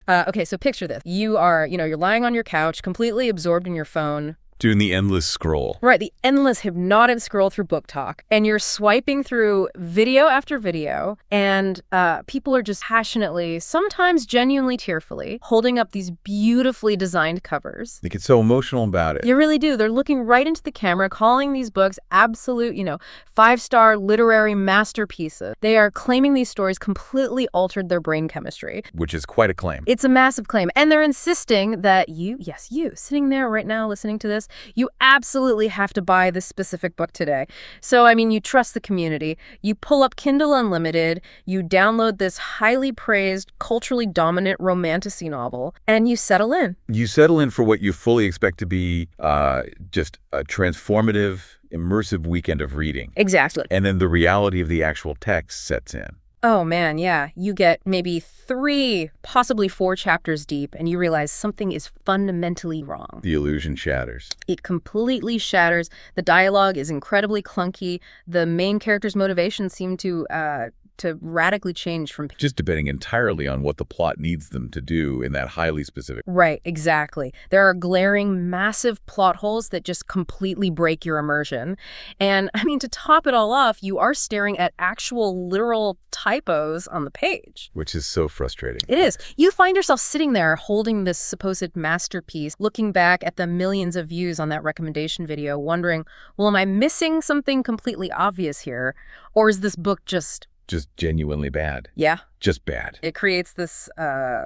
Okay, so picture this. You're lying on your couch, completely absorbed in your phone. Doing the endless scroll. Right, the endless hypnotic scroll through BookTok. And you're swiping through video after video, and people are just passionately, sometimes genuinely tearfully, holding up these beautifully designed covers. They get so emotional about it. You really do. They're looking right into the camera, calling these books absolute, 5-star literary masterpieces. They are claiming these stories completely altered their brain chemistry. Which is quite a claim. It's a massive claim. And they're insisting that you, sitting there right now listening to this, you absolutely have to buy this specific book today. So, you trust the community. You pull up Kindle Unlimited, you download this highly praised, culturally dominant romantasy novel, and you settle in. You settle in for what you fully expect to be just a transformative, immersive weekend of reading. Exactly. And then the reality of the actual text sets in. Oh, man, yeah. You get maybe 3, possibly 4 chapters deep, and you realize something is fundamentally wrong. The illusion shatters. It completely shatters. The dialogue is incredibly clunky. The main character's motivations seem to radically change from... Just depending entirely on what the plot needs them to do in that highly specific... Right, exactly. There are glaring, massive plot holes that just completely break your immersion. And, to top it all off, you are staring at actual literal typos on the page. Which is so frustrating. It is. You find yourself sitting there holding this supposed masterpiece, looking back at the millions of views on that recommendation video, wondering, well, am I missing something completely obvious here? Or is this book just genuinely bad. Yeah. Just bad. It creates this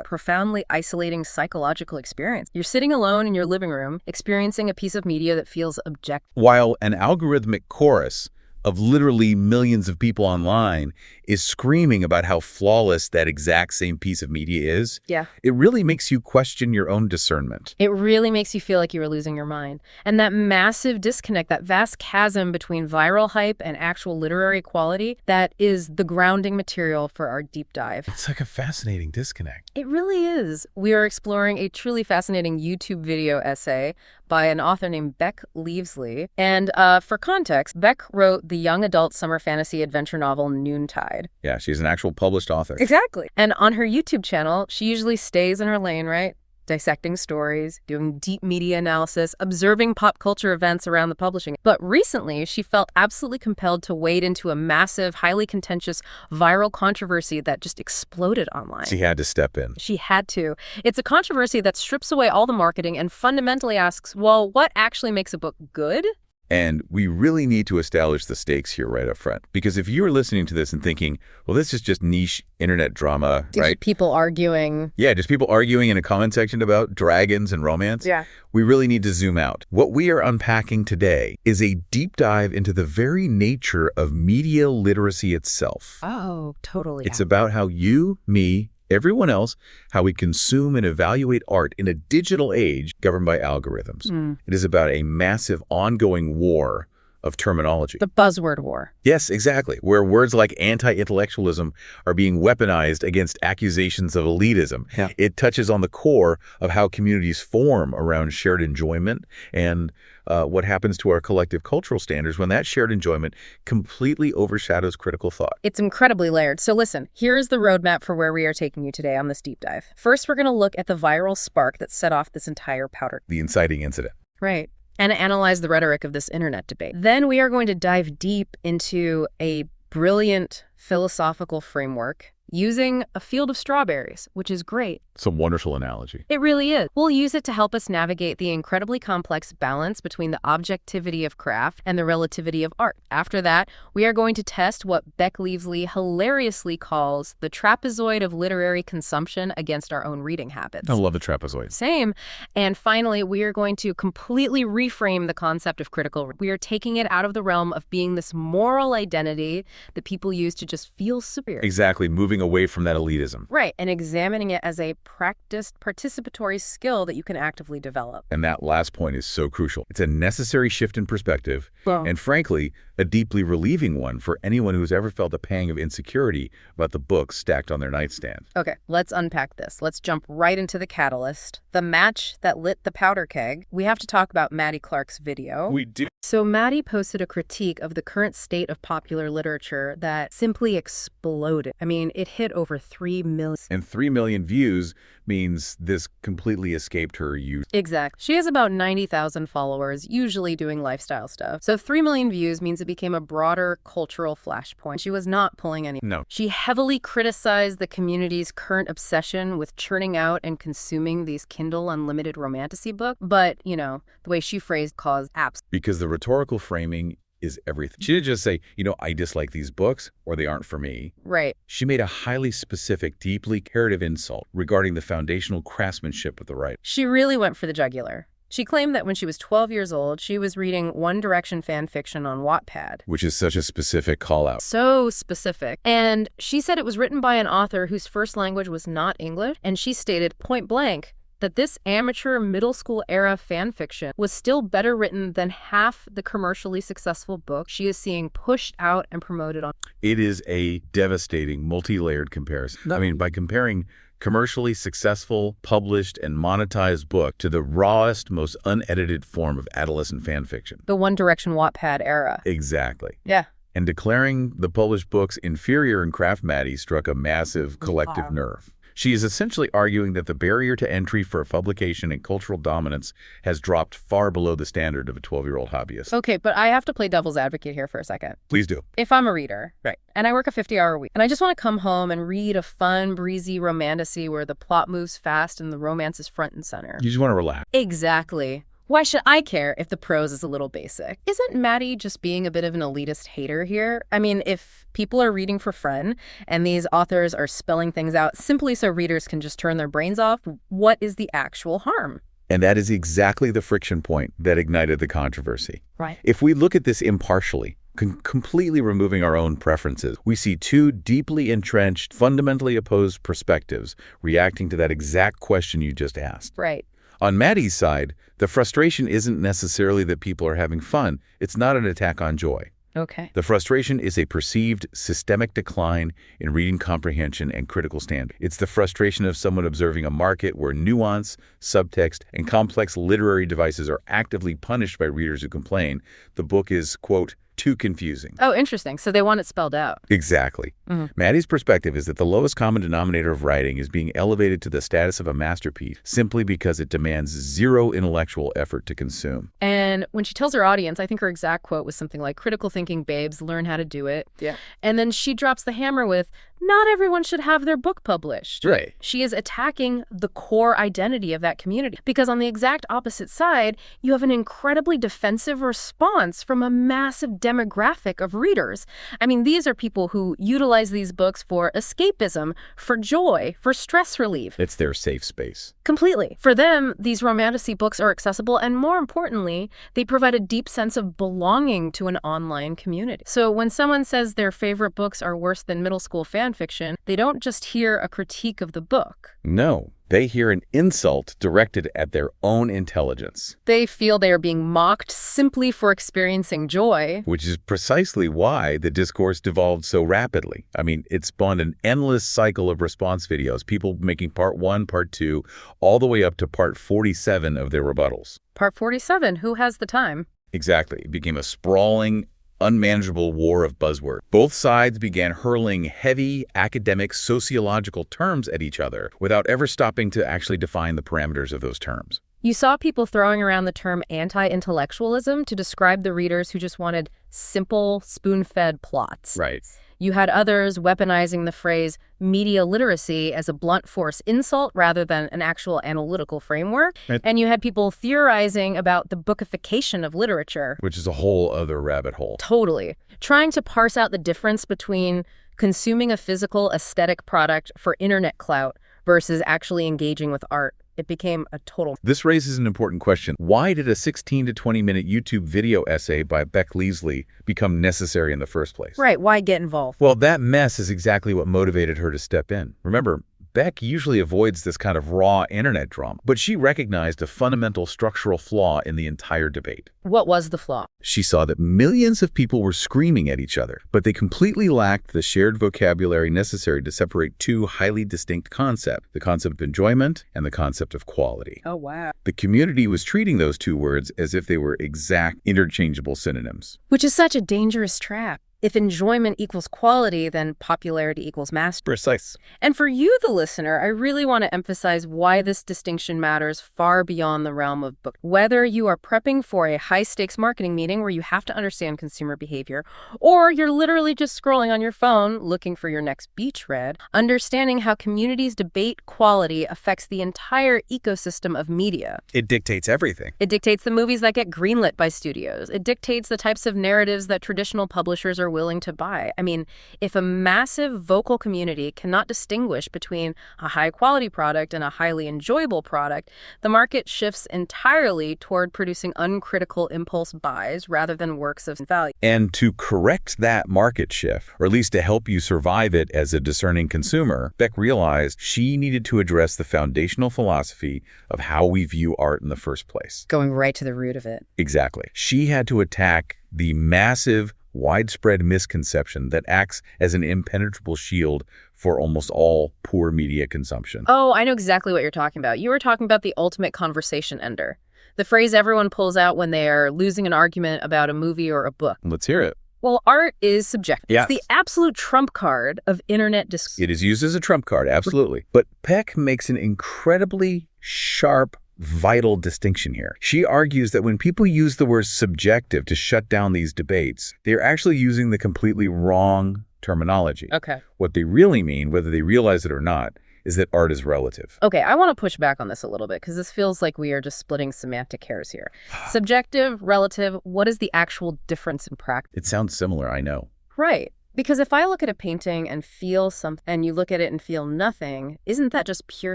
profoundly isolating psychological experience. You're sitting alone in your living room, experiencing a piece of media that feels objective. While an algorithmic chorus of literally millions of people online is screaming about how flawless that exact same piece of media is, yeah, it really makes you question your own discernment. It really makes you feel like you were losing your mind. And that massive disconnect, that vast chasm between viral hype and actual literary quality, that is the grounding material for our deep dive. It's like a fascinating disconnect. It really is. We are exploring a truly fascinating YouTube video essay by an author named Beck Lee. And for context, Beck wrote the young adult summer fantasy adventure novel Noontide. Yeah, she's an actual published author. Exactly. And on her YouTube channel, she usually stays in her lane, right? Dissecting stories, doing deep media analysis, observing pop culture events around the publishing. But recently, she felt absolutely compelled to wade into a massive, highly contentious viral controversy that just exploded online. She had to step in. She had to. It's a controversy that strips away all the marketing and fundamentally asks, well, what actually makes a book good? And we really need to establish the stakes here right up front. Because if you're listening to this and thinking, well, this is just niche internet drama, right? People arguing. Yeah, just people arguing in a comment section about dragons and romance. Yeah. We really need to zoom out. What we are unpacking today is a deep dive into the very nature of media literacy itself. Oh, totally. It's about how you, me, everyone else, how we consume and evaluate art in a digital age governed by algorithms. It is about a massive ongoing war of terminology. The buzzword war. Yes, exactly, where words like anti-intellectualism are being weaponized against accusations of elitism. Yeah. It touches on the core of how communities form around shared enjoyment and what happens to our collective cultural standards when that shared enjoyment completely overshadows critical thought. It's incredibly layered. So listen, here's the roadmap for where we are taking you today on this deep dive. First, we're going to look at the viral spark that set off this entire powder. The inciting incident. Right. And analyze the rhetoric of this internet debate. Then we are going to dive deep into a brilliant philosophical framework using a field of strawberries, which is great. It's a wonderful analogy. It really is. We'll use it to help us navigate the incredibly complex balance between the objectivity of craft and the relativity of art. After that, we are going to test what Beck Lee hilariously calls the trapezoid of literary consumption against our own reading habits. I love the trapezoid. Same. And finally, we are going to completely reframe the concept of critical. We are taking it out of the realm of being this moral identity that people use to just feel superior. Exactly. Moving away from that elitism. Right. And examining it as a practiced participatory skill that you can actively develop. And that last point is so crucial. It's a necessary shift in perspective, and frankly, a deeply relieving one for anyone who's ever felt a pang of insecurity about the books stacked on their nightstand. Okay, let's unpack this. Let's jump right into the catalyst, the match that lit the powder keg. We have to talk about Maddie Clark's video. We do. So Maddie posted a critique of the current state of popular literature that simply exploded. I mean, it hit over 3 million. And 3 million views means this completely escaped her use. Exactly. She has about 90,000 followers, usually doing lifestyle stuff. So 3 million views means it became a broader cultural flashpoint. She was not pulling any. No. She heavily criticized the community's current obsession with churning out and consuming these Kindle Unlimited romantasy books. But, you know, the way she phrased caused apps. Because the rhetorical framing is everything. She didn't just say, I dislike these books or they aren't for me. Right. She made a highly specific, deeply curative insult regarding the foundational craftsmanship of the writer. She really went for the jugular. She claimed that when she was 12 years old, she was reading One Direction fan fiction on Wattpad. Which is such a specific call-out. So specific. And she said it was written by an author whose first language was not English, and she stated point blank that this amateur middle school era fan fiction was still better written than half the commercially successful book she is seeing pushed out and promoted on. It is a devastating, multi-layered comparison. I mean, by comparing commercially successful, published, and monetized book to the rawest, most unedited form of adolescent fan fiction. The One Direction Wattpad era. Exactly. Yeah. And declaring the published books inferior in craft, Maddie struck a massive collective nerve. She is essentially arguing that the barrier to entry for publication and cultural dominance has dropped far below the standard of a 12-year-old hobbyist. Okay, but I have to play devil's advocate here for a second. Please do. If I'm a reader, right, and I work a 50-hour week, and I just want to come home and read a fun, breezy romantasy where the plot moves fast and the romance is front and center. You just want to relax. Exactly. Why should I care if the prose is a little basic? Isn't Maddie just being a bit of an elitist hater here? I mean, if people are reading for fun and these authors are spelling things out simply so readers can just turn their brains off, what is the actual harm? And that is exactly the friction point that ignited the controversy. Right. If we look at this impartially, completely removing our own preferences, we see two deeply entrenched, fundamentally opposed perspectives reacting to that exact question you just asked. Right. On Maddie's side, the frustration isn't necessarily that people are having fun. It's not an attack on joy. Okay. The frustration is a perceived systemic decline in reading comprehension and critical standards. It's the frustration of someone observing a market where nuance, subtext, and complex literary devices are actively punished by readers who complain the book is, quote, too confusing. Oh, interesting. So they want it spelled out. Exactly. Maddie's perspective is that the lowest common denominator of writing is being elevated to the status of a masterpiece simply because it demands zero intellectual effort to consume. And when she tells her audience, I think her exact quote was something like, critical thinking babes, learn how to do it. Yeah. And then she drops the hammer with, not everyone should have their book published. Right. She is attacking the core identity of that community. Because on the exact opposite side, you have an incredibly defensive response from a massive demographic of readers. I mean, these are people who utilize these books for escapism, for joy, for stress relief. It's their safe space. Completely. For them, these romantasy books are accessible, and more importantly, they provide a deep sense of belonging to an online community. So when someone says their favorite books are worse than middle school fan fiction, they don't just hear a critique of the book. No, they hear an insult directed at their own intelligence. They feel they are being mocked simply for experiencing joy. Which is precisely why the discourse devolved so rapidly. I mean, it spawned an endless cycle of response videos, people making part 1, part 2, all the way up to part 47 of their rebuttals. Part 47, who has the time? Exactly. It became a sprawling, unmanageable war of buzzwords. Both sides began hurling heavy academic sociological terms at each other without ever stopping to actually define the parameters of those terms. You saw people throwing around the term anti-intellectualism to describe the readers who just wanted simple, spoon-fed plots. Right. You had others weaponizing the phrase media literacy as a blunt force insult rather than an actual analytical framework. Right. And you had people theorizing about the bookification of literature. Which is a whole other rabbit hole. Totally. Trying to parse out the difference between consuming a physical aesthetic product for internet clout versus actually engaging with art. It became a total... This raises an important question. Why did a 16 to 20-minute YouTube video essay by Beck Lee become necessary in the first place? Right. Why get involved? Well, that mess is exactly what motivated her to step in. Remember, Beck usually avoids this kind of raw internet drama, but she recognized a fundamental structural flaw in the entire debate. What was the flaw? She saw that millions of people were screaming at each other, but they completely lacked the shared vocabulary necessary to separate two highly distinct concepts, the concept of enjoyment and the concept of quality. Oh, wow. The community was treating those two words as if they were exact interchangeable synonyms. Which is such a dangerous trap. If enjoyment equals quality, then popularity equals mastery. Precise. And for you, the listener, I really want to emphasize why this distinction matters far beyond the realm of book. Whether you are prepping for a high-stakes marketing meeting where you have to understand consumer behavior, or you're literally just scrolling on your phone looking for your next beach read, understanding how communities debate quality affects the entire ecosystem of media. It dictates everything. It dictates the movies that get greenlit by studios. It dictates the types of narratives that traditional publishers are willing to buy. I mean, if a massive vocal community cannot distinguish between a high-quality product and a highly enjoyable product, the market shifts entirely toward producing uncritical impulse buys rather than works of value. And to correct that market shift, or at least to help you survive it as a discerning consumer, Beck realized she needed to address the foundational philosophy of how we view art in the first place. Going right to the root of it. Exactly. She had to attack the massive, widespread misconception that acts as an impenetrable shield for almost all poor media consumption. Oh, I know exactly what you're talking about. You were talking about the ultimate conversation ender. The phrase everyone pulls out when they are losing an argument about a movie or a book. Let's hear it. Well, art is subjective. Yes. It's the absolute trump card of internet discourse. It is used as a trump card, absolutely. But Beck makes an incredibly sharp, vital distinction here. She argues that when people use the word subjective to shut down these debates, they're actually using the completely wrong terminology. Okay. What they really mean, whether they realize it or not, is that art is relative. Okay, I want to push back on this a little bit because this feels like we are just splitting semantic hairs here. Subjective, relative, what is the actual difference in practice? It sounds similar, I know. Right. Because if I look at a painting and feel something, and you look at it and feel nothing, isn't that just pure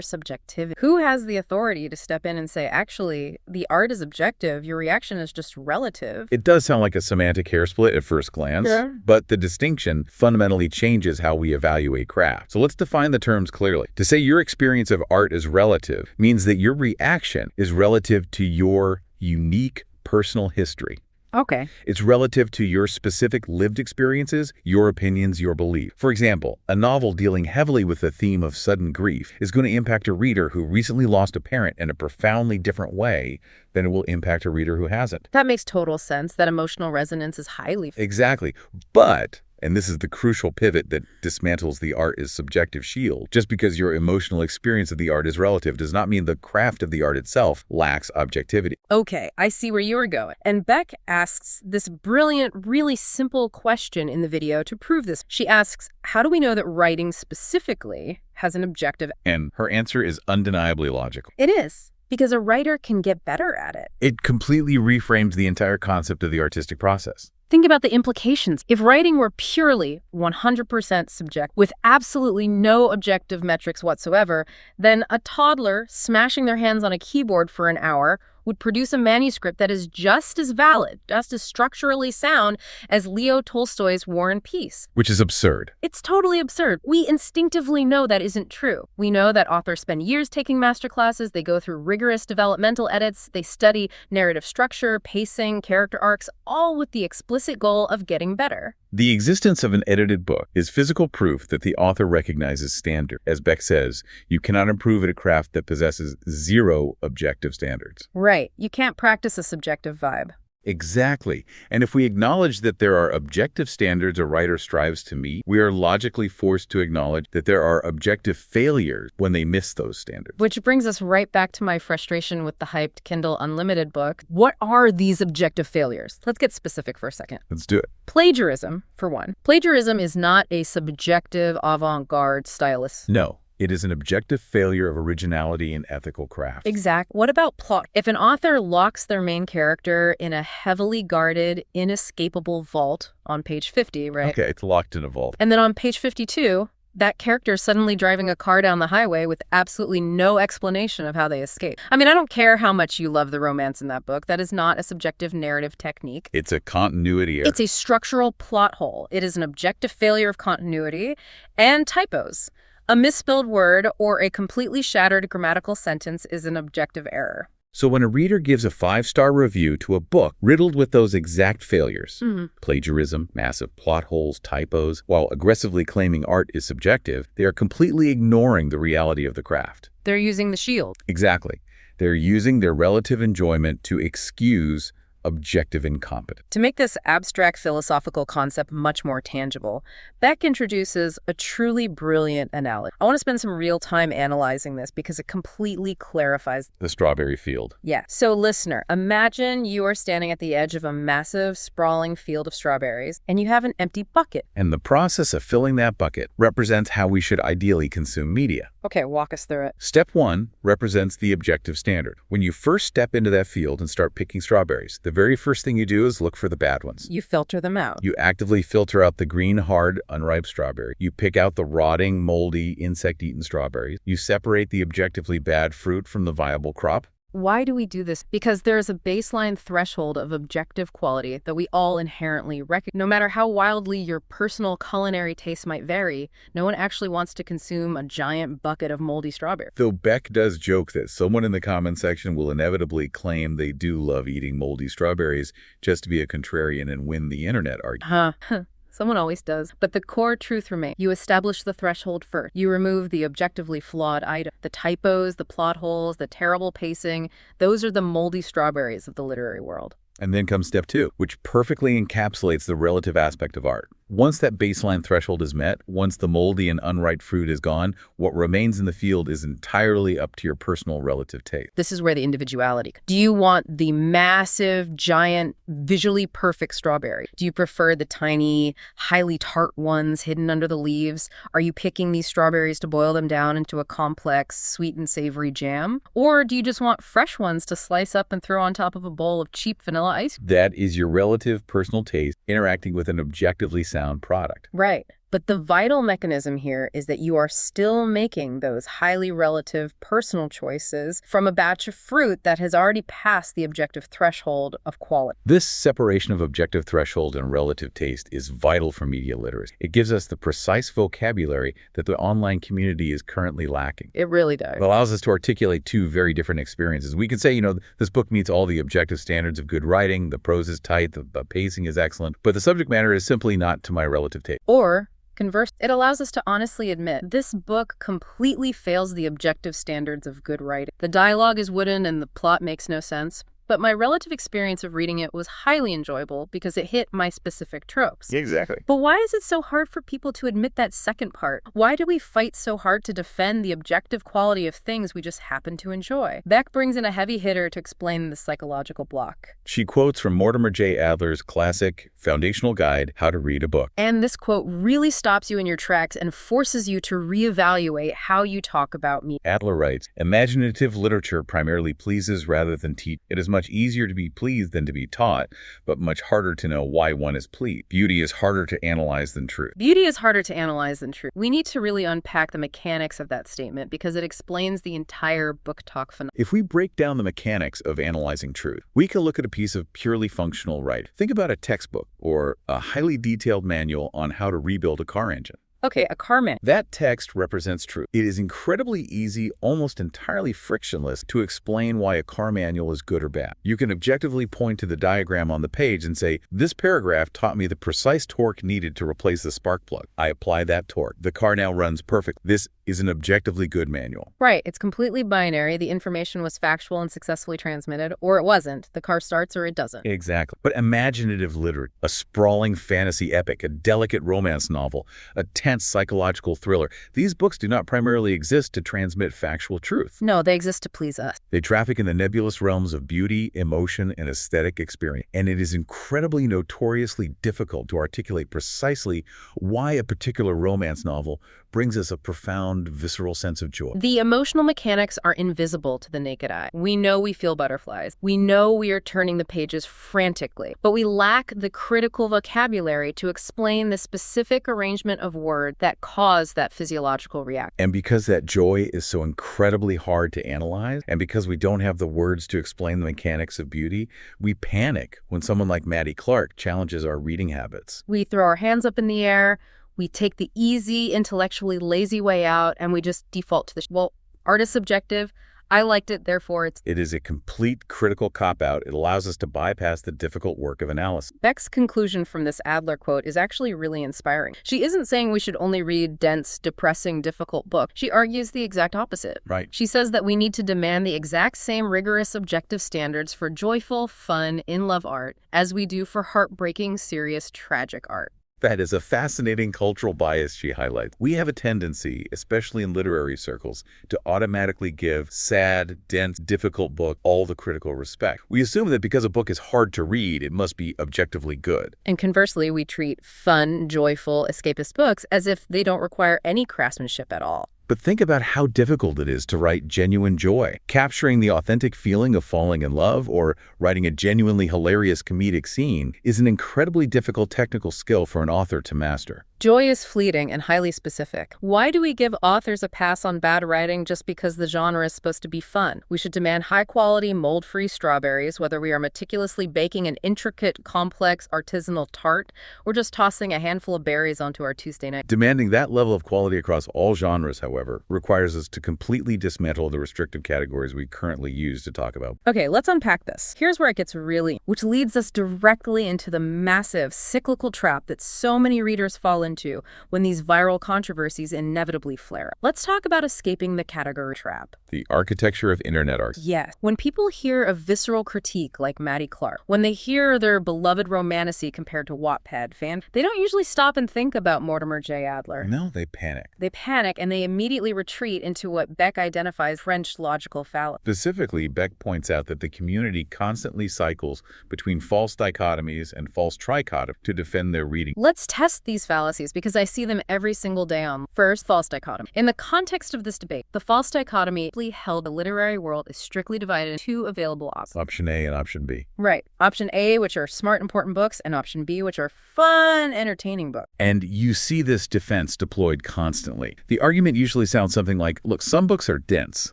subjectivity? Who has the authority to step in and say, actually, the art is objective, your reaction is just relative? It does sound like a semantic hair split at first glance, but the distinction fundamentally changes how we evaluate craft. So let's define the terms clearly. To say your experience of art is relative means that your reaction is relative to your unique personal history. Okay. It's relative to your specific lived experiences, your opinions, your belief. For example, a novel dealing heavily with the theme of sudden grief is going to impact a reader who recently lost a parent in a profoundly different way than it will impact a reader who hasn't. That makes total sense. That emotional resonance is highly... Exactly. But, and this is the crucial pivot that dismantles the art is subjective shield, just because your emotional experience of the art is relative does not mean the craft of the art itself lacks objectivity. Okay, I see where you were going. And Beck asks this brilliant, really simple question in the video to prove this. She asks, how do we know that writing specifically has an objective? And her answer is undeniably logical. It is. Because a writer can get better at it. It completely reframes the entire concept of the artistic process. Think about the implications. If writing were purely 100% subjective, with absolutely no objective metrics whatsoever, then a toddler smashing their hands on a keyboard for an hour would produce a manuscript that is just as valid, just as structurally sound as Leo Tolstoy's War and Peace. Which is absurd. It's totally absurd. We instinctively know that isn't true. We know that authors spend years taking masterclasses, they go through rigorous developmental edits, they study narrative structure, pacing, character arcs, all with the explicit goal of getting better. The existence of an edited book is physical proof that the author recognizes standard. As Beck says, you cannot improve at a craft that possesses zero objective standards. Right. You can't practice a subjective vibe. Exactly. And if we acknowledge that there are objective standards a writer strives to meet, we are logically forced to acknowledge that there are objective failures when they miss those standards. Which brings us right back to my frustration with the hyped Kindle Unlimited book. What are these objective failures? Let's get specific for a second. Let's do it. Plagiarism, for one. Plagiarism is not a subjective avant-garde stylist. No. It is an objective failure of originality in ethical craft. Exact. What about plot? If an author locks their main character in a heavily guarded, inescapable vault on page 50, right? Okay, it's locked in a vault. And then on page 52, that character is suddenly driving a car down the highway with absolutely no explanation of how they escaped. I mean, I don't care how much you love the romance in that book. That is not a subjective narrative technique. It's a continuity error. It's a structural plot hole. It is an objective failure of continuity and typos. A misspelled word or a completely shattered grammatical sentence is an objective error. So when a reader gives a 5-star review to a book riddled with those exact failures, plagiarism, massive plot holes, typos, while aggressively claiming art is subjective, they are completely ignoring the reality of the craft. They're using the shield. Exactly. They're using their relative enjoyment to excuse objective incompetence. To make this abstract philosophical concept much more tangible, Beck introduces a truly brilliant analogy. I want to spend some real time analyzing this because it completely clarifies The strawberry field. Yeah. So listener, imagine you are standing at the edge of a massive, sprawling field of strawberries, and you have an empty bucket. And the process of filling that bucket represents how we should ideally consume media. Okay, walk us through it. Step 1 represents the objective standard. When you first step into that field and start picking strawberries, the very first thing you do is look for the bad ones. You filter them out. You actively filter out the green, hard, unripe strawberry. You pick out the rotting, moldy, insect-eaten strawberries. You separate the objectively bad fruit from the viable crop. Why do we do this? Because there is a baseline threshold of objective quality that we all inherently recognize. No matter how wildly your personal culinary taste might vary, no one actually wants to consume a giant bucket of moldy strawberries. Though Beck does joke that someone in the comment section will inevitably claim they do love eating moldy strawberries just to be a contrarian and win the internet argument. Someone always does. But the core truth remains. You establish the threshold first. You remove the objectively flawed item. The typos, the plot holes, the terrible pacing, those are the moldy strawberries of the literary world. And then comes step 2, which perfectly encapsulates the relative aspect of art. Once that baseline threshold is met, once the moldy and unripe fruit is gone, what remains in the field is entirely up to your personal relative taste. This is where the individuality. Do you want the massive, giant, visually perfect strawberry? Do you prefer the tiny, highly tart ones hidden under the leaves? Are you picking these strawberries to boil them down into a complex, sweet and savory jam? Or do you just want fresh ones to slice up and throw on top of a bowl of cheap vanilla ice? That is your relative personal taste interacting with an objectively sound product. Right. But the vital mechanism here is that you are still making those highly relative personal choices from a batch of fruit that has already passed the objective threshold of quality. This separation of objective threshold and relative taste is vital for media literacy. It gives us the precise vocabulary that the online community is currently lacking. It really does. It allows us to articulate two very different experiences. We can say, this book meets all the objective standards of good writing, the prose is tight, the pacing is excellent, but the subject matter is simply not to my relative taste. Or conversely, it allows us to honestly admit this book completely fails the objective standards of good writing. The dialogue is wooden and the plot makes no sense. But my relative experience of reading it was highly enjoyable because it hit my specific tropes. Exactly. But why is it so hard for people to admit that second part? Why do we fight so hard to defend the objective quality of things we just happen to enjoy? Beck brings in a heavy hitter to explain the psychological block. She quotes from Mortimer J. Adler's classic foundational guide, How to Read a Book. And this quote really stops you in your tracks and forces you to reevaluate how you talk about me. Adler writes, "Imaginative literature primarily pleases rather than teach. It is much easier to be pleased than to be taught, but much harder to know why one is pleased. Beauty is harder to analyze than truth." Beauty is harder to analyze than truth. We need to really unpack the mechanics of that statement because it explains the entire BookTok phenomenon. If we break down the mechanics of analyzing truth, we can look at a piece of purely functional writing. Think about a textbook or a highly detailed manual on how to rebuild a car engine. Okay, a car man. That text represents truth. It is incredibly easy, almost entirely frictionless, to explain why a car manual is good or bad. You can objectively point to the diagram on the page and say, this paragraph taught me the precise torque needed to replace the spark plug. I apply that torque. The car now runs perfect. This is an objectively good manual. Right. It's completely binary. The information was factual and successfully transmitted, or it wasn't. The car starts or it doesn't. Exactly. But imaginative literature, a sprawling fantasy epic, a delicate romance novel, a tense psychological thriller, these books do not primarily exist to transmit factual truth. No, they exist to please us. They traffic in the nebulous realms of beauty, emotion, and aesthetic experience. And it is incredibly notoriously difficult to articulate precisely why a particular romance novel brings us a profound, visceral sense of joy. The emotional mechanics are invisible to the naked eye. We know we feel butterflies. We know we are turning the pages frantically, but we lack the critical vocabulary to explain the specific arrangement of words that cause that physiological reaction. And because that joy is so incredibly hard to analyze, and because we don't have the words to explain the mechanics of beauty, we panic when someone like Maddie Clark challenges our reading habits. We throw our hands up in the air. We take the easy, intellectually lazy way out, and we just default to the, well, art is subjective. I liked it, therefore it's... It is a complete critical cop-out. It allows us to bypass the difficult work of analysis. Beck's conclusion from this Adler quote is actually really inspiring. She isn't saying we should only read dense, depressing, difficult books. She argues the exact opposite. Right. She says that we need to demand the exact same rigorous objective standards for joyful, fun, in-love art as we do for heartbreaking, serious, tragic art. That is a fascinating cultural bias she highlights. We have a tendency, especially in literary circles, to automatically give sad, dense, difficult book all the critical respect. We assume that because a book is hard to read, it must be objectively good. And conversely, we treat fun, joyful, escapist books as if they don't require any craftsmanship at all. But think about how difficult it is to write genuine joy. Capturing the authentic feeling of falling in love or writing a genuinely hilarious comedic scene is an incredibly difficult technical skill for an author to master. Joy is fleeting and highly specific. Why do we give authors a pass on bad writing just because the genre is supposed to be fun? We should demand high-quality, mold-free strawberries, whether we are meticulously baking an intricate, complex, artisanal tart or just tossing a handful of berries onto our Tuesday night. Demanding that level of quality across all genres, however, requires us to completely dismantle the restrictive categories we currently use to talk about. Okay, let's unpack this. Here's where it gets really, which leads us directly into the massive cyclical trap that so many readers fall into when these viral controversies inevitably flare up. Let's talk about escaping the category trap. The architecture of internet art. Yes. When people hear a visceral critique like Maddie Clark, when they hear their beloved romantasy compared to Wattpad fan, they don't usually stop and think about Mortimer J. Adler. No, they panic. They panic and they immediately retreat into what Beck identifies as French logical fallacy. Specifically, Beck points out that the community constantly cycles between false dichotomies and false trichotomies to defend their reading. Let's test these fallacies because I see them every single day on. First, false dichotomy. In the context of this debate, the false dichotomy held the literary world is strictly divided into two available options. Option A and option B. Right. Option A, which are smart, important books, and option B, which are fun, entertaining books. And you see this defense deployed constantly. The argument usually sounds something like, look, some books are dense,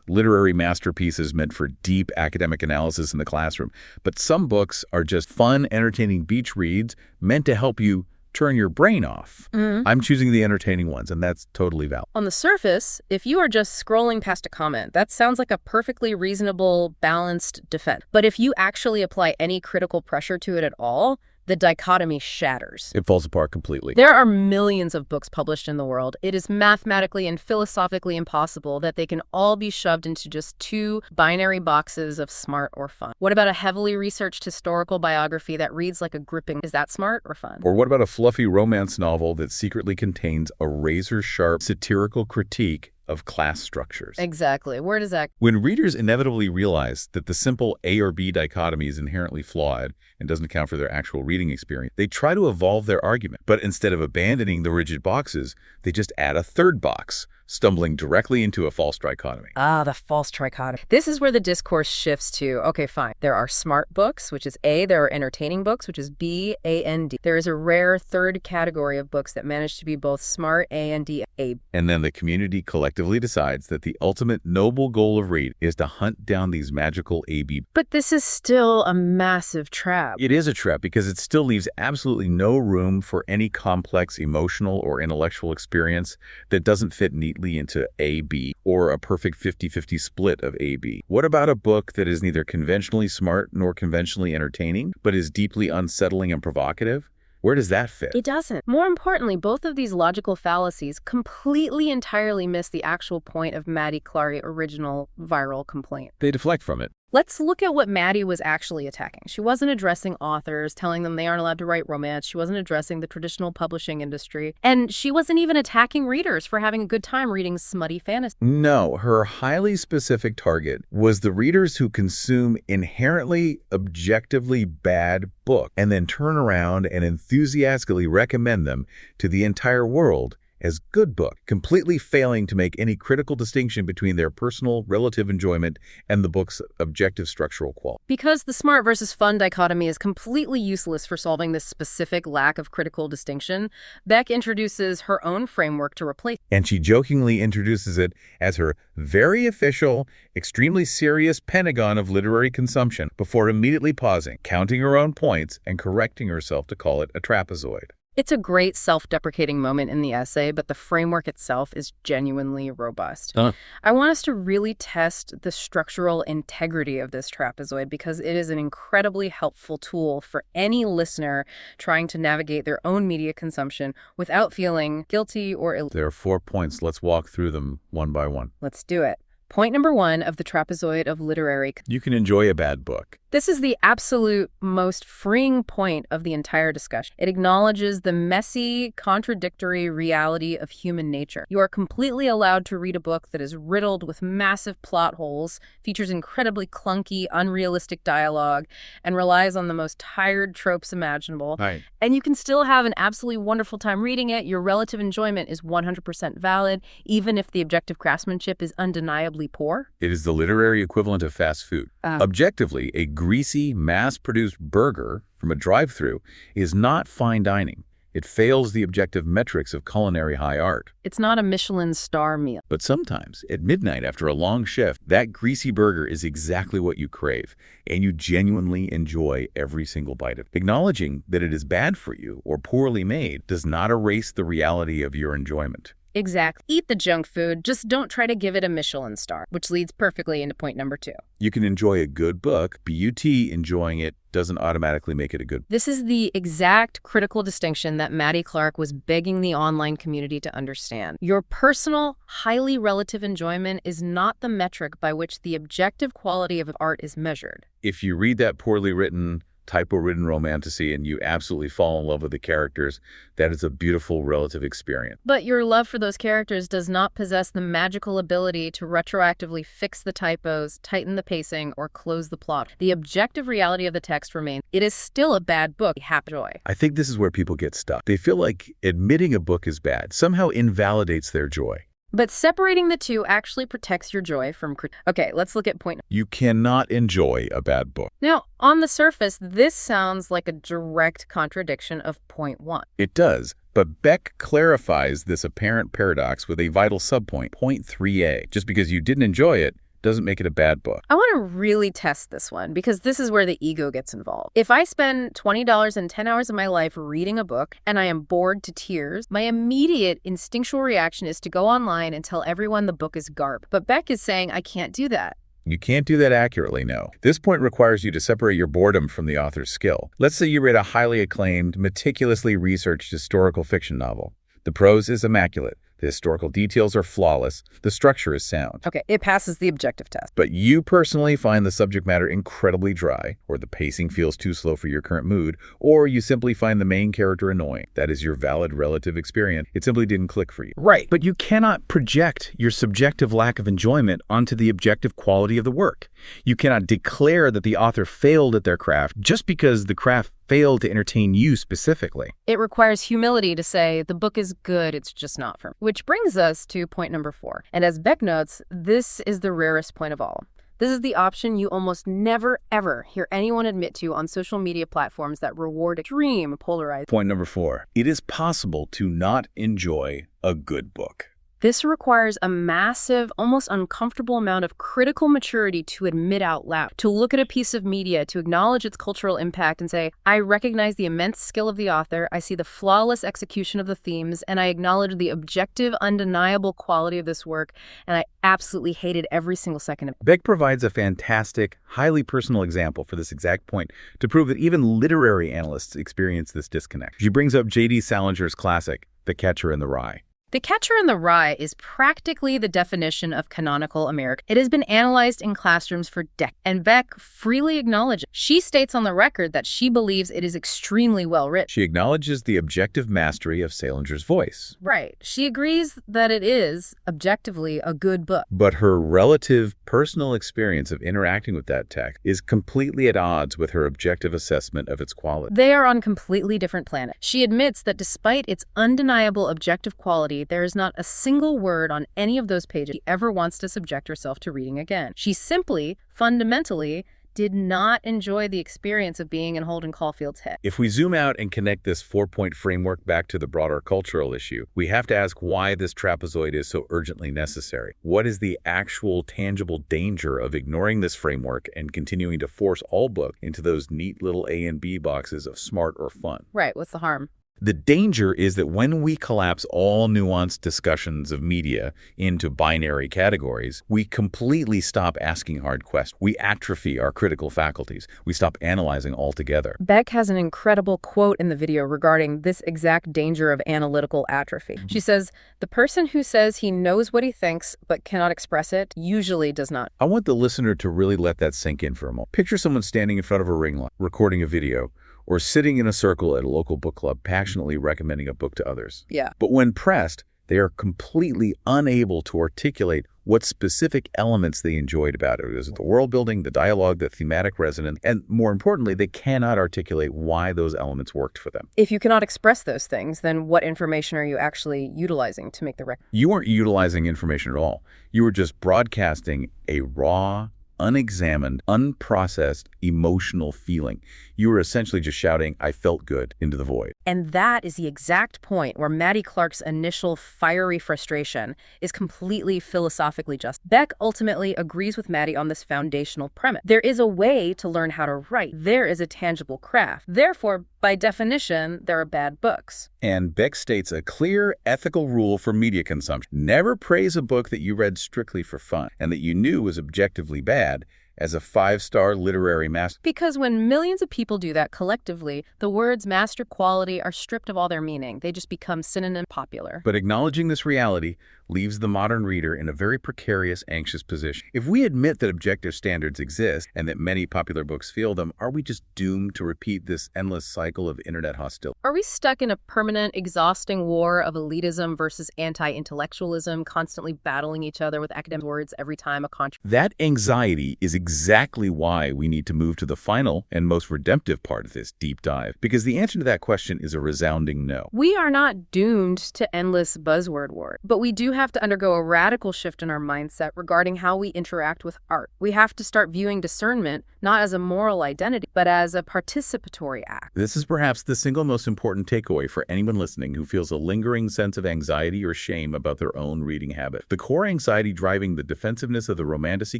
literary masterpieces meant for deep academic analysis in the classroom, but some books are just fun, entertaining beach reads meant to help you turn your brain off. I'm choosing the entertaining ones, and that's totally valid. On the surface, if you are just scrolling past a comment, that sounds like a perfectly reasonable, balanced defense. But if you actually apply any critical pressure to it at all, the dichotomy shatters. It falls apart completely. There are millions of books published in the world. It is mathematically and philosophically impossible that they can all be shoved into just two binary boxes of smart or fun. What about a heavily researched historical biography that reads like a gripping? Is that smart or fun? Or what about a fluffy romance novel that secretly contains a razor-sharp satirical critique of class structures? Exactly. Where does that... When readers inevitably realize that the simple A or B dichotomy is inherently flawed and doesn't account for their actual reading experience, they try to evolve their argument. But instead of abandoning the rigid boxes, they just add a third box, stumbling directly into a false trichotomy. Ah, the false trichotomy. This is where the discourse shifts to, okay, fine. There are smart books, which is A. There are entertaining books, which is B, A, and D. There is a rare third category of books that manage to be both smart, A, and D, A. And then the community collectively decides that the ultimate noble goal of read is to hunt down these magical A-B. But this is still a massive trap. It is a trap because it still leaves absolutely no room for any complex emotional or intellectual experience that doesn't fit neatly into A-B or a perfect 50-50 split of A-B. What about a book that is neither conventionally smart nor conventionally entertaining, but is deeply unsettling and provocative? Where does that fit? It doesn't. More importantly, both of these logical fallacies completely entirely miss the actual point of Maddie Clark's original viral complaint. They deflect from it. Let's look at what Maddie was actually attacking. She wasn't addressing authors, telling them they aren't allowed to write romance. She wasn't addressing the traditional publishing industry. And she wasn't even attacking readers for having a good time reading smutty fantasy. No, her highly specific target was the readers who consume inherently, objectively bad books and then turn around and enthusiastically recommend them to the entire world as good book, completely failing to make any critical distinction between their personal relative enjoyment and the book's objective structural quality. Because the smart versus fun dichotomy is completely useless for solving this specific lack of critical distinction, Beck introduces her own framework to replace it. And she jokingly introduces it as her very official, extremely serious Pentagon of literary consumption before immediately pausing, counting her own points, and correcting herself to call it a trapezoid. It's a great self-deprecating moment in the essay, but the framework itself is genuinely robust. I want us to really test the structural integrity of this trapezoid because it is an incredibly helpful tool for any listener trying to navigate their own media consumption without feeling guilty or ill. There are 4 points. Let's walk through them one by one. Let's do it. Point number 1 of the trapezoid of literary. You can enjoy a bad book. This is the absolute most freeing point of the entire discussion. It acknowledges the messy, contradictory reality of human nature. You are completely allowed to read a book that is riddled with massive plot holes, features incredibly clunky, unrealistic dialogue, and relies on the most tired tropes imaginable. Right. And you can still have an absolutely wonderful time reading it. Your relative enjoyment is 100% valid, even if the objective craftsmanship is undeniably poor. It is the literary equivalent of fast food. Objectively, a greasy, mass-produced burger from a drive-thru is not fine dining. It fails the objective metrics of culinary high art. It's not a Michelin star meal. But sometimes, at midnight after a long shift, that greasy burger is exactly what you crave, and you genuinely enjoy every single bite of it. Acknowledging that it is bad for you or poorly made does not erase the reality of your enjoyment. Exactly. Eat the junk food, just don't try to give it a Michelin star, which leads perfectly into point number 2. You can enjoy a good book, but enjoying it doesn't automatically make it a good book. This is the exact critical distinction that Maddie Clark was begging the online community to understand. Your personal, highly relative enjoyment is not the metric by which the objective quality of art is measured. If you read that poorly written, typo-ridden romantasy and you absolutely fall in love with the characters, that is a beautiful relative experience. But your love for those characters does not possess the magical ability to retroactively fix the typos, tighten the pacing, or close the plot. The objective reality of the text remains. It is still a bad book. Happy joy. I think this is where people get stuck. They feel like admitting a book is bad somehow invalidates their joy. But separating the two actually protects your joy from critique. Okay, let's look at point. You cannot enjoy a bad book. Now, on the surface, this sounds like a direct contradiction of point 1. It does, but Beck clarifies this apparent paradox with a vital subpoint, point 3a. Just because you didn't enjoy it doesn't make it a bad book. I want to really test this one because this is where the ego gets involved. If I spend $20 and 10 hours of my life reading a book and I am bored to tears, my immediate instinctual reaction is to go online and tell everyone the book is garb. But Beck is saying I can't do that. You can't do that accurately, no. This point requires you to separate your boredom from the author's skill. Let's say you read a highly acclaimed, meticulously researched historical fiction novel. The prose is immaculate. The historical details are flawless. The structure is sound. Okay, it passes the objective test. But you personally find the subject matter incredibly dry, or the pacing feels too slow for your current mood, or you simply find the main character annoying. That is your valid relative experience. It simply didn't click for you. Right, but you cannot project your subjective lack of enjoyment onto the objective quality of the work. You cannot declare that the author failed at their craft just because the craft failed to entertain you specifically. It requires humility to say, the book is good, it's just not for me. Which brings us to point number 4. And as Beck notes, this is the rarest point of all. This is the option you almost never, ever hear anyone admit to on social media platforms that reward extreme polarization. Point number 4. It is possible to not enjoy a good book. This requires a massive, almost uncomfortable amount of critical maturity to admit out loud, to look at a piece of media, to acknowledge its cultural impact and say, I recognize the immense skill of the author, I see the flawless execution of the themes, and I acknowledge the objective, undeniable quality of this work, and I absolutely hated every single second of it. Beck provides a fantastic, highly personal example for this exact point to prove that even literary analysts experience this disconnect. She brings up J.D. Salinger's classic, The Catcher in the Rye. The Catcher in the Rye is practically the definition of canonical America. It has been analyzed in classrooms for decades, and Beck freely acknowledges. She states on the record that she believes it is extremely well written. She acknowledges the objective mastery of Salinger's voice. Right. She agrees that it is, objectively, a good book. But her relative personal experience of interacting with that text is completely at odds with her objective assessment of its quality. They are on completely different planets. She admits that despite its undeniable objective quality, there is not a single word on any of those pages she ever wants to subject herself to reading again. She simply, fundamentally, did not enjoy the experience of being in Holden Caulfield's head. If we zoom out and connect this 4-point framework back to the broader cultural issue, we have to ask why this trapezoid is so urgently necessary. What is the actual tangible danger of ignoring this framework and continuing to force all books into those neat little A and B boxes of smart or fun? Right, what's the harm? The danger is that when we collapse all nuanced discussions of media into binary categories, we completely stop asking hard questions. We atrophy our critical faculties. We stop analyzing altogether. Beck has an incredible quote in the video regarding this exact danger of analytical atrophy. She says, "The person who says he knows what he thinks but cannot express it usually does not." I want the listener to really let that sink in for a moment. Picture someone standing in front of a ring light, recording a video, or sitting in a circle at a local book club, passionately recommending a book to others. Yeah. But when pressed, they are completely unable to articulate what specific elements they enjoyed about it. Is it the world building, the dialogue, the thematic resonance, and more importantly, they cannot articulate why those elements worked for them. If you cannot express those things, then what information are you actually utilizing to make the record? You weren't utilizing information at all. You were just broadcasting a raw, unexamined, unprocessed emotional feeling. You were essentially just shouting, "I felt good," into the void. And that is the exact point where Maddie Clark's initial fiery frustration is completely philosophically just. Beck ultimately agrees with Maddie on this foundational premise. There is a way to learn how to write. There is a tangible craft. Therefore, by definition, there are bad books. And Beck states a clear ethical rule for media consumption. Never praise a book that you read strictly for fun and that you knew was objectively bad as a 5-star literary masterpiece. Because when millions of people do that collectively, the words master quality are stripped of all their meaning. They just become synonym popular. But acknowledging this reality leaves the modern reader in a very precarious, anxious position. If we admit that objective standards exist and that many popular books feel them, are we just doomed to repeat this endless cycle of internet hostility? Are we stuck in a permanent, exhausting war of elitism versus anti-intellectualism, constantly battling each other with academic words every time a That anxiety is exactly why we need to move to the final and most redemptive part of this deep dive, because the answer to that question is a resounding no. We are not doomed to endless buzzword war, but we do have to undergo a radical shift in our mindset regarding how we interact with art. We have to start viewing discernment not as a moral identity, but as a participatory act. This is perhaps the single most important takeaway for anyone listening who feels a lingering sense of anxiety or shame about their own reading habit. The core anxiety driving the defensiveness of the romantasy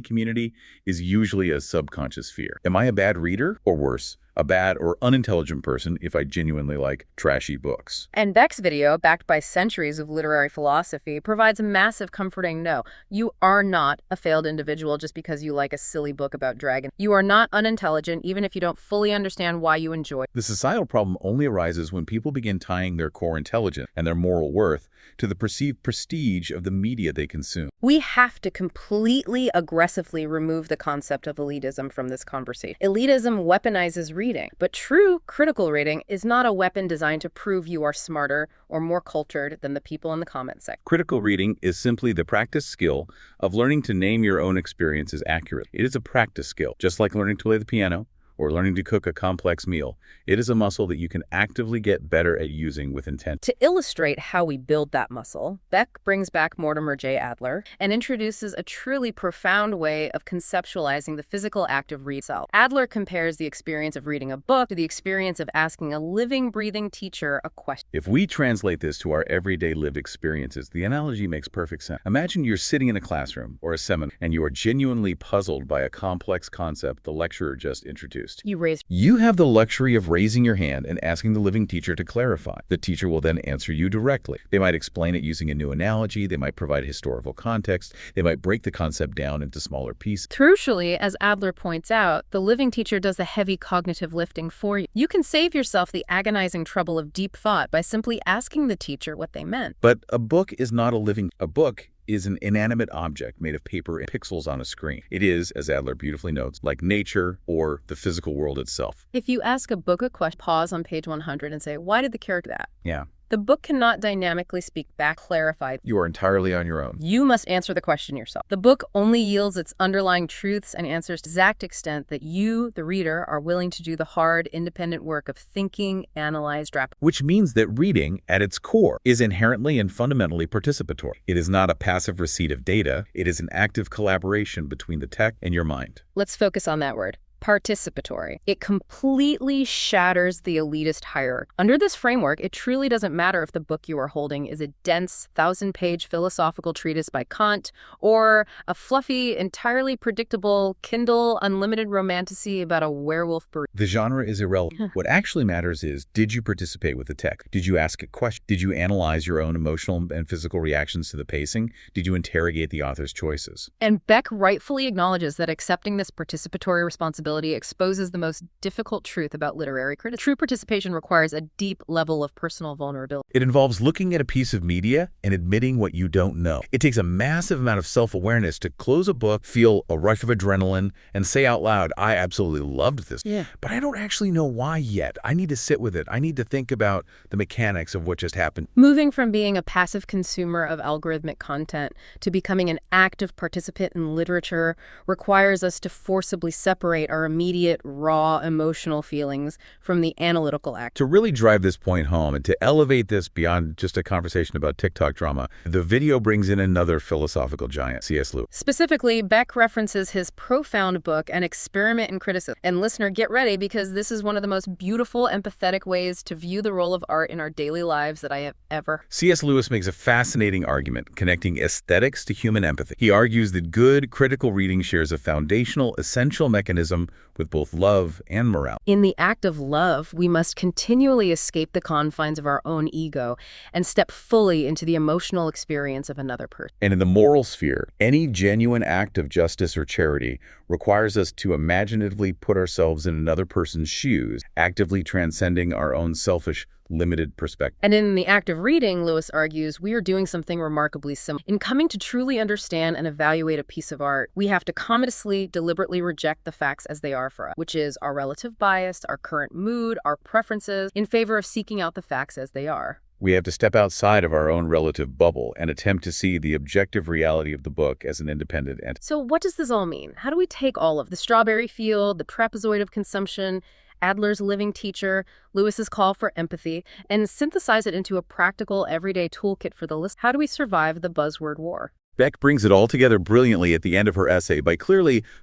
community is usually a subconscious fear. Am I a bad reader? Or worse, a bad or unintelligent person if I genuinely like trashy books? And Beck's video, backed by centuries of literary philosophy, provides a massive comforting no. You are not a failed individual just because you like a silly book about dragons. You are not unintelligent even if you don't fully understand why you enjoy. The societal problem only arises when people begin tying their core intelligence and their moral worth to the perceived prestige of the media they consume. We have to completely aggressively remove the concept of elitism from this conversation. Elitism weaponizes reading, but true critical reading is not a weapon designed to prove you are smarter or more cultured than the people in the comments section. Critical reading is simply the practice skill of learning to name your own experiences accurately. It is a practice skill, just like learning to play the piano or learning to cook a complex meal. It is a muscle that you can actively get better at using with intent. To illustrate how we build that muscle, Beck brings back Mortimer J. Adler and introduces a truly profound way of conceptualizing the physical act of reading itself. Adler compares the experience of reading a book to the experience of asking a living, breathing teacher a question. If we translate this to our everyday lived experiences, the analogy makes perfect sense. Imagine you're sitting in a classroom or a seminar and you are genuinely puzzled by a complex concept the lecturer just introduced. You have the luxury of raising your hand and asking the living teacher to clarify. The teacher will then answer you directly. They might explain it using a new analogy, they might provide historical context, they might break the concept down into smaller pieces. Crucially, as Adler points out, the living teacher does the heavy cognitive lifting for you. You can save yourself the agonizing trouble of deep thought by simply asking the teacher what they meant. But a book is not a book is an inanimate object made of paper and pixels on a screen. It is, as Adler beautifully notes, like nature or the physical world itself. If you ask a book a question, pause on page 100 and say, why did the character do that? Yeah. The book cannot dynamically speak back, clarify. You are entirely on your own. You must answer the question yourself. The book only yields its underlying truths and answers to the exact extent that you, the reader, are willing to do the hard, independent work of thinking, analyze, draft. Which means that reading, at its core, is inherently and fundamentally participatory. It is not a passive receipt of data. It is an active collaboration between the text and your mind. Let's focus on that word. participatory. It completely shatters the elitist hierarchy. Under this framework, it truly doesn't matter if the book you are holding is a dense, 1,000-page philosophical treatise by Kant or a fluffy, entirely predictable Kindle unlimited romantasy about a werewolf burrito. The genre is irrelevant. What actually matters is, did you participate with the text? Did you ask a question? Did you analyze your own emotional and physical reactions to the pacing? Did you interrogate the author's choices? And Beck rightfully acknowledges that accepting this participatory responsibility exposes the most difficult truth about literary criticism. True participation requires a deep level of personal vulnerability. It involves looking at a piece of media and admitting what you don't know. It takes a massive amount of self-awareness to close a book, feel a rush of adrenaline, and say out loud, I absolutely loved this, but I don't actually know why yet. I need to sit with it. I need to think about the mechanics of what just happened. Moving from being a passive consumer of algorithmic content to becoming an active participant in literature requires us to forcibly separate our immediate, raw, emotional feelings from the analytical act. To really drive this point home and to elevate this beyond just a conversation about TikTok drama, the video brings in another philosophical giant, C.S. Lewis. Specifically, Beck references his profound book, An Experiment in Criticism. And listener, get ready, because this is one of the most beautiful, empathetic ways to view the role of art in our daily lives that I have ever. C.S. Lewis makes a fascinating argument connecting aesthetics to human empathy. He argues that good, critical reading shares a foundational, essential mechanism with both love and morality. In the act of love, we must continually escape the confines of our own ego and step fully into the emotional experience of another person. And in the moral sphere, any genuine act of justice or charity requires us to imaginatively put ourselves in another person's shoes, actively transcending our own selfish, limited perspective. And in the act of reading, Lewis argues, we are doing something remarkably similar. In coming to truly understand and evaluate a piece of art, we have to consciously, deliberately reject the facts as they are for us, which is our relative bias, our current mood, our preferences, in favor of seeking out the facts as they are. We have to step outside of our own relative bubble and attempt to see the objective reality of the book as an independent entity. So what does this all mean? How do we take all of the strawberry field, the trapezoid of consumption, Adler's living teacher, Lewis's call for empathy, and synthesize it into a practical, everyday toolkit for the listener? How do we survive the buzzword war? Beck brings it all together brilliantly at the end of her essay by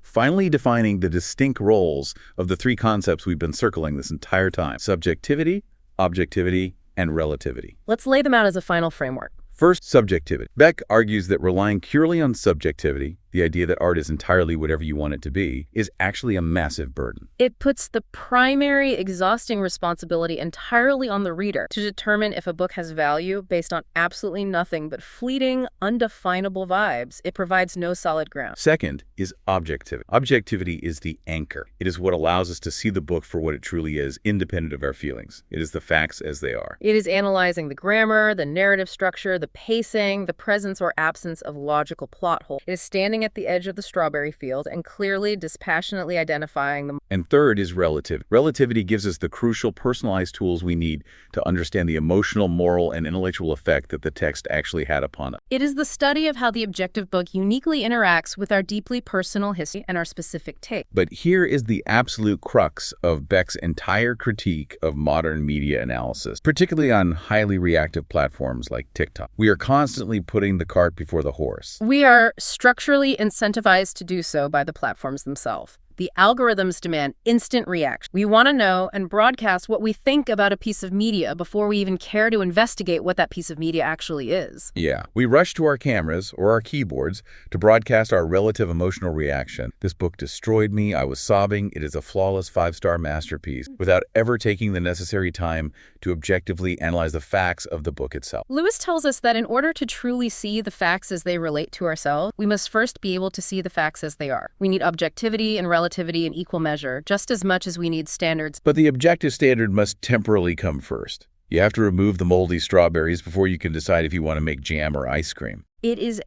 finally defining the distinct roles of the three concepts we've been circling this entire time: subjectivity, objectivity, and relativity. Let's lay them out as a final framework. First, subjectivity. Beck argues that relying purely on subjectivity, the idea that art is entirely whatever you want it to be, is actually a massive burden. It puts the primary, exhausting responsibility entirely on the reader to determine if a book has value based on absolutely nothing but fleeting, undefinable vibes. It provides no solid ground. Second is objectivity. Objectivity is the anchor. It is what allows us to see the book for what it truly is, independent of our feelings. It is the facts as they are. It is analyzing the grammar, the narrative structure, the pacing, the presence or absence of logical plot holes. It is standing at the edge of the strawberry field and clearly, dispassionately identifying them. And third is relativity. Relativity gives us the crucial personalized tools we need to understand the emotional, moral, and intellectual effect that the text actually had upon us. It is the study of how the objective book uniquely interacts with our deeply personal history and our specific take. But here is the absolute crux of Beck's entire critique of modern media analysis, particularly on highly reactive platforms like TikTok. We are constantly putting the cart before the horse. We are structurally incentivized to do so by the platforms themselves. The algorithms demand instant reaction. We want to know and broadcast what we think about a piece of media before we even care to investigate what that piece of media actually is. Yeah, we rush to our cameras or our keyboards to broadcast our relative emotional reaction. This book destroyed me. I was sobbing. It is a flawless 5-star masterpiece, without ever taking the necessary time to objectively analyze the facts of the book itself. Lewis tells us that in order to truly see the facts as they relate to ourselves, we must first be able to see the facts as they are. We need objectivity and relativity in equal measure, just as much as we need standards. But the objective standard must temporarily come first. You have to remove the moldy strawberries before you can decide if you want to make jam or ice cream. It is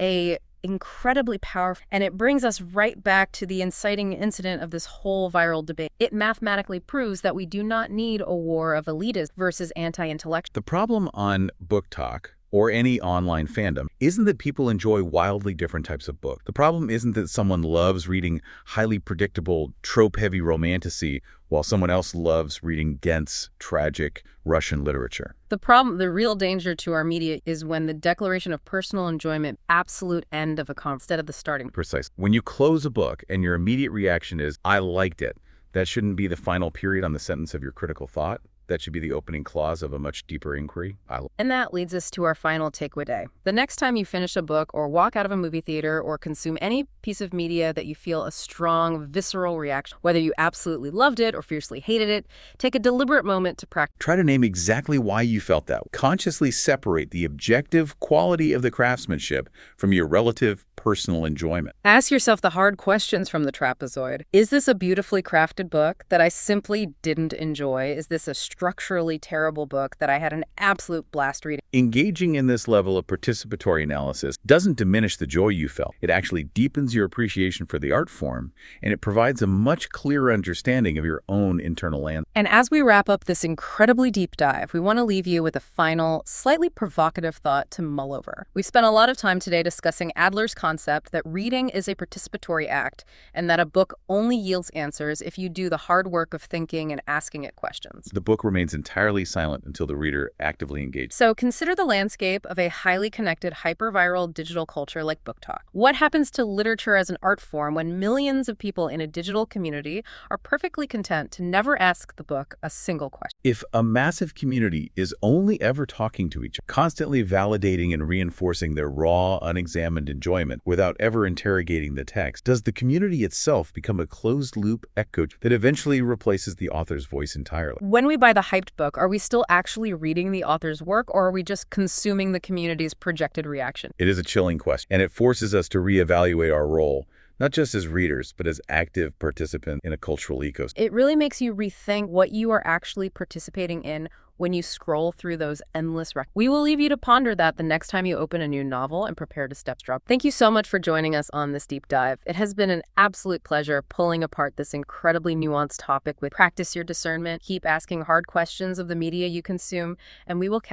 incredibly powerful, and it brings us right back to the inciting incident of this whole viral debate. It mathematically proves that we do not need a war of elitists versus anti-intellectuals. The problem on BookTok, or any online fandom, isn't that people enjoy wildly different types of books. The problem isn't that someone loves reading highly predictable, trope-heavy romantasy while someone else loves reading dense, tragic Russian literature. The real danger to our media is when the declaration of personal enjoyment, absolute end of a conversation instead of the starting. Precisely. When you close a book and your immediate reaction is, I liked it, That shouldn't be the final period on the sentence of your critical thought. That should be the opening clause of a much deeper inquiry. And that leads us to our final takeaway day. The next time you finish a book or walk out of a movie theater or consume any piece of media that you feel a strong, visceral reaction, whether you absolutely loved it or fiercely hated it, take a deliberate moment to practice. Try to name exactly why you felt that. Consciously separate the objective quality of the craftsmanship from your relative personal enjoyment. Ask yourself the hard questions from the trapezoid. Is this a beautifully crafted book that I simply didn't enjoy? Is this a structurally terrible book that I had an absolute blast reading? Engaging in this level of participatory analysis doesn't diminish the joy you felt. It actually deepens your appreciation for the art form, and it provides a much clearer understanding of your own internal landscape. And as we wrap up this incredibly deep dive, we want to leave you with a final, slightly provocative thought to mull over. We've spent a lot of time today discussing Adler's concept that reading is a participatory act, and that a book only yields answers if you do the hard work of thinking and asking it questions. The book remains entirely silent until the reader actively engages. So consider the landscape of a highly connected, hyper-viral digital culture like BookTok. What happens to literature as an art form when millions of people in a digital community are perfectly content to never ask the book a single question? If a massive community is only ever talking to each other, constantly validating and reinforcing their raw, unexamined enjoyment without ever interrogating the text, does the community itself become a closed-loop echo that eventually replaces the author's voice entirely? When we buy the hyped book, are we still actually reading the author's work, or are we just consuming the community's projected reaction? It is a chilling question, and it forces us to reevaluate our role, not just as readers, but as active participants in a cultural ecosystem. It really makes you rethink what you are actually participating in when you scroll through those endless We will leave you to ponder that the next time you open a new novel and prepare to step drop. Thank you so much for joining us on this deep dive. It has been an absolute pleasure pulling apart this incredibly nuanced topic with practice your discernment, keep asking hard questions of the media you consume, and we will catch